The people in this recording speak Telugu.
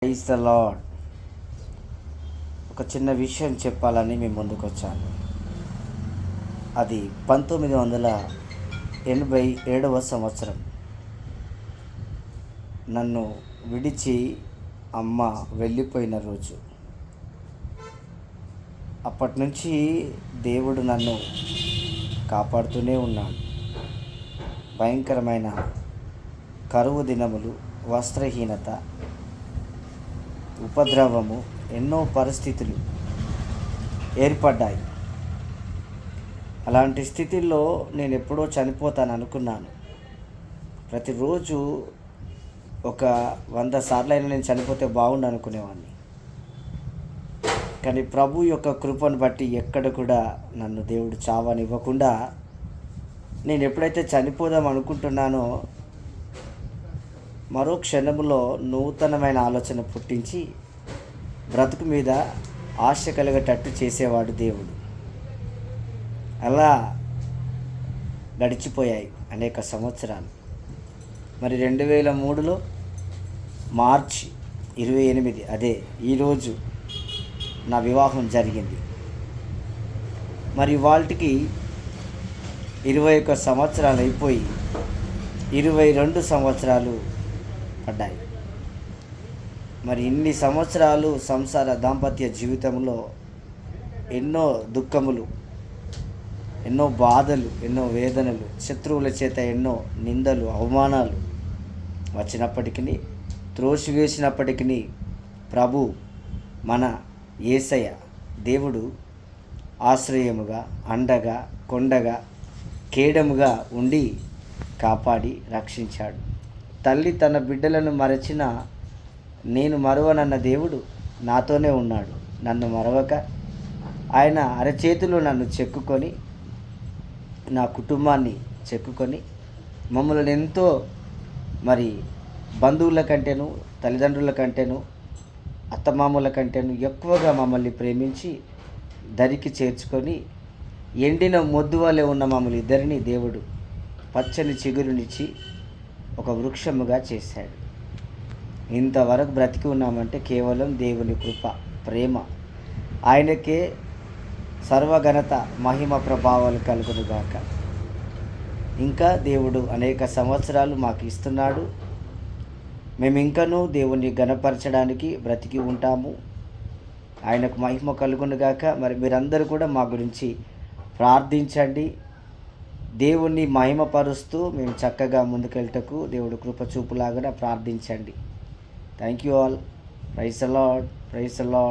Praise the lord. ఒక చిన్న విషయం చెప్పాలని మీ ముందుకు వచ్చాను. అది 1987 సంవత్సరం. నన్ను విడిచి అమ్మ వెళ్ళిపోయిన రోజు. అప్పటి నుంచి దేవుడు నన్ను కాపాడుతూనే ఉన్నాడు. భయంకరమైన కరువు దినములు, వస్త్రహీనత, ఉపద్రవము, ఎన్నో పరిస్థితులు ఏర్పడ్డాయి. అలాంటి స్థితిలో నేను ఎప్పుడో చనిపోతాను అనుకున్నాను. ప్రతిరోజు ఒక 100 సార్లైనా నేను చనిపోతే బాగుండు అనుకునేవాడిని. కానీ ప్రభు యొక్క కృపను బట్టి ఎక్కడ కూడా నన్ను దేవుడు చావనివ్వకుండా, నేను ఎప్పుడైతే చనిపోదాం అనుకుంటున్నానో మరో క్షణంలో నూతనమైన ఆలోచన పుట్టించి బ్రతుకు మీద ఆశ కలిగేటట్టు చేసేవాడు దేవుడు. అలా గడిచిపోయాయి అనేక సంవత్సరాలు. మరి 2003లో మార్చి 28, అదే ఈరోజు నా వివాహం జరిగింది. మరి వాళ్ళకి 21 సంవత్సరాలు అయిపోయి 22 సంవత్సరాలు పడ్డాయి. మరి ఇన్ని సంవత్సరాలు సంసార దాంపత్య జీవితంలో ఎన్నో దుఃఖములు, ఎన్నో బాధలు, ఎన్నో వేదనలు, శత్రువుల చేత ఎన్నో నిందలు, అవమానాలు వచ్చినప్పటికీ, త్రోసివేసినప్పటికీ ప్రభు మన యేసయ్య దేవుడు ఆశ్రయముగా, అండగా, కొండగా, కేడముగా ఉండి కాపాడి రక్షించాడు. తల్లి తన బిడ్డలను మరచిన నేను మరవనన్న దేవుడు నాతోనే ఉన్నాడు. నన్ను మరవక ఆయన అరచేతిలో నన్ను చెక్కుకొని, నా కుటుంబాన్ని చెక్కుకొని, మమ్మల్ని ఎంతో మరి బంధువుల కంటేను, తల్లిదండ్రుల కంటేను, అత్తమామల కంటేను ఎక్కువగా మమ్మల్ని ప్రేమించి దరికి చేర్చుకొని, ఎండిన మొద్దు వలె ఉన్న మమ్మల్ని ఇద్దరిని దేవుడు పచ్చని చిగురునిచ్చి ఒక వృక్షముగా చేశాడు. ఇంతవరకు బ్రతికి ఉన్నామంటే కేవలం దేవుని కృప, ప్రేమ. ఆయనకే సర్వఘనత, మహిమ, ప్రభావాలు కలుగునుగాక. ఇంకా దేవుడు అనేక సంవత్సరాలు మాకు ఇస్తున్నాడు. మేము ఇంకనూ దేవుని ఘనపరచడానికి బ్రతికి ఉంటాము. ఆయనకు మహిమ కలుగునుగాక. మరి మీరందరూ కూడా మా గురించి ప్రార్థించండి. దేవుణ్ణి మహిమపరుస్తూ మేము చక్కగా ముందుకెళ్ళటకు దేవుడు కృప చూపులాగా ప్రార్థించండి. Thank you all. Praise the lord. Praise the lord.